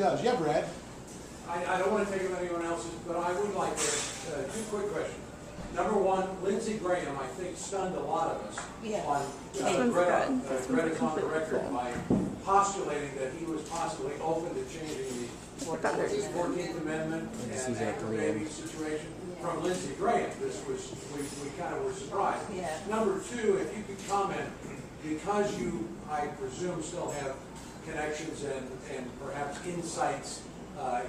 does. Yeah, Brad? I don't want to take up anyone else's, but I would like to, two quick questions. Number one, Lindsey Graham, I think, stunned a lot of us on Greta's on the record by postulating that he was possibly open to changing the 14th Amendment and the baby situation. From Lindsey Graham, we kind of were surprised. Yeah. Number two, if you could comment, because you, I presume, still have connections and perhaps insights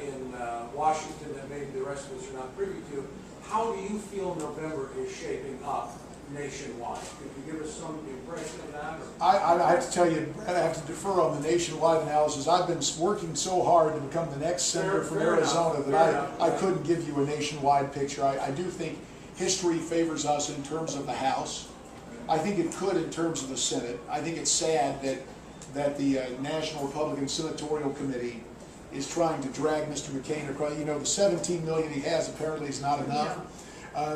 in Washington that maybe the rest of us are not privy to, how do you feel November is shaping up nationwide? Could you give us some impression of that? I have to tell you, Brad, I have to defer on the nationwide analysis. I've been working so hard to become the next senator from Arizona that I couldn't give you a nationwide picture. I do think history favors us in terms of the House. I think it could in terms of the Senate. I think it's sad that the National Republican Senatorial Committee is trying to drag Mr. McCain across. You know, the 17 million he has apparently is not enough.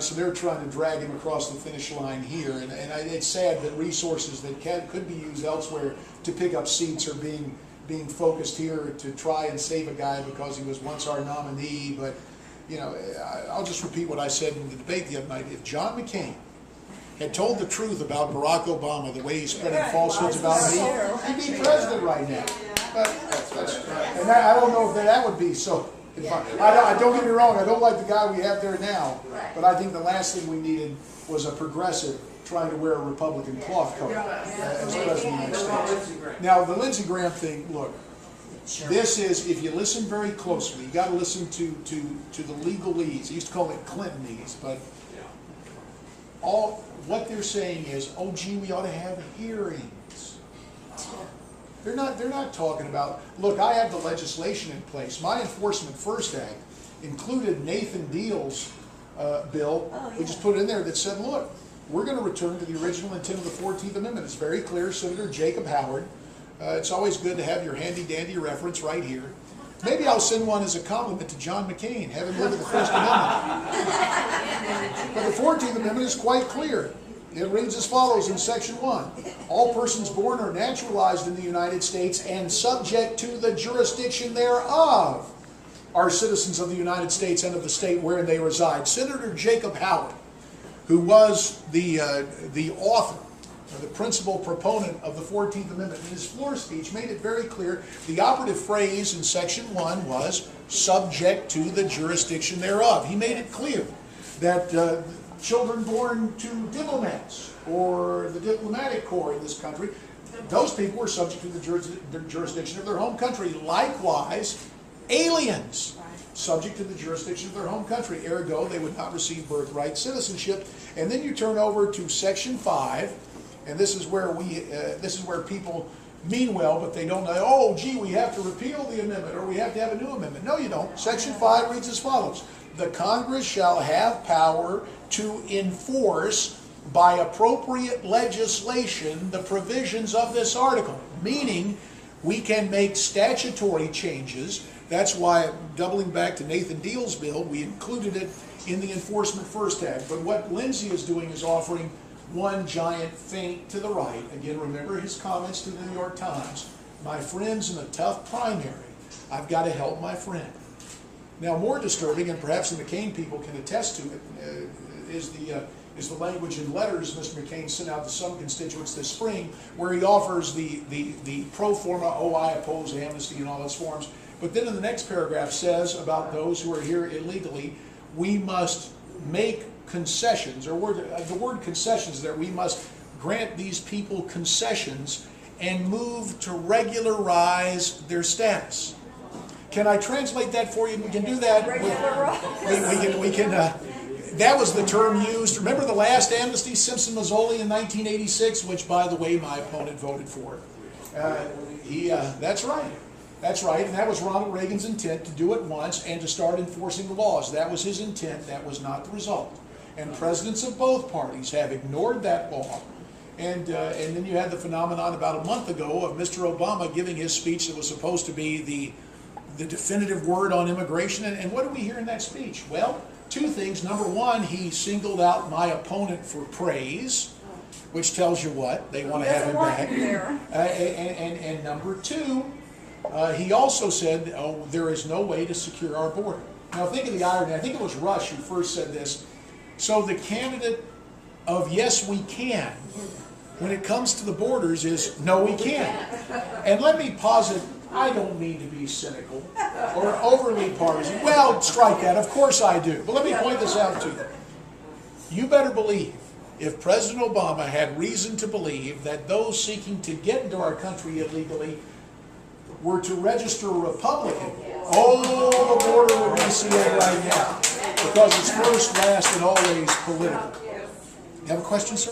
So they're trying to drag him across the finish line here. And it's sad that resources that could be used elsewhere to pick up seats are being focused here to try and save a guy because he was once our nominee. But, you know, I'll just repeat what I said in the debate the other night. If John McCain had told the truth about Barack Obama, the way he's spreading falsehoods about me, he'd be president right now. And I don't know if that would be so. I don't get me wrong, I don't like the guy we have there now, but I think the last thing we needed was a progressive trying to wear a Republican cloth coat as president of the United States. Now, the Lindsey Graham thing, look, this is, if you listen very closely, you got to listen to the legalese. He used to call it Clintonese, but all what they're saying is, oh gee, we ought to have hearings. They're not talking about, look, I have the legislation in place. My Enforcement First Act included Nathan Deal's bill. We just put it in there that said, look, we're going to return to the original intent of the 14th Amendment. It's very clear. Senator Jacob Howard. It's always good to have your handy-dandy reference right here. Maybe I'll send one as a compliment to John McCain, have him look at the First Amendment. But the 14th Amendment is quite clear. It reads as follows in Section 1. All persons born or naturalized in the United States and subject to the jurisdiction thereof are citizens of the United States and of the state wherein they reside. Senator Jacob Howard, who was the author, or the principal proponent of the 14th Amendment, in his floor speech made it very clear. The operative phrase in Section 1 was subject to the jurisdiction thereof. He made it clear that children born to diplomats or the diplomatic corps in this country, those people were subject to the jurisdiction of their home country. Likewise, aliens, subject to the jurisdiction of their home country. Ergo, they would not receive birthright citizenship. And then you turn over to Section 5, and this is where people mean well, but they don't know, oh, gee, we have to repeal the amendment, or we have to have a new amendment. No, you don't. Section 5 reads as follows. The Congress shall have power to enforce by appropriate legislation the provisions of this article, meaning we can make statutory changes. That's why, doubling back to Nathan Deal's bill, we included it in the Enforcement First Act. But what Lindsey is doing is offering one giant feint to the right. Again, remember his comments to the New York Times. My friend's in a tough primary. I've got to help my friend. Now, more disturbing, and perhaps the McCain people can attest to it, is the language in letters Mr. McCain sent out to some constituents this spring, where he offers the pro forma, oh, I oppose amnesty in all its forms. But then in the next paragraph says about those who are here illegally, we must make concessions, or the word concessions there, we must grant these people concessions and move to regularize their status. Can I translate that for you? We can do that. That was the term used. Remember the last amnesty, Simpson-Mazzoli in 1986, which, by the way, my opponent voted for. That's right. That's right, and that was Ronald Reagan's intent, to do it once and to start enforcing the laws. That was his intent. That was not the result. And presidents of both parties have ignored that law. And then you had the phenomenon about a month ago of Mr. Obama giving his speech that was supposed to be the definitive word on immigration. And what do we hear in that speech? Well, two things. Number one, he singled out my opponent for praise, which tells you what? They want to have him back. And number two, He also said, oh, there is no way to secure our border. Now think of the irony. I think it was Rush who first said this. So the candidate of yes, we can, when it comes to the borders, is no, we can't. And let me posit, I don't mean to be cynical or overly partisan. Well, strike that. Of course I do. But let me point this out to you. You better believe, if President Obama had reason to believe that those seeking to get into our country illegally were to register Republican, oh, the border would be sealed right now. Because it's first, last, and always political. You have a question, sir?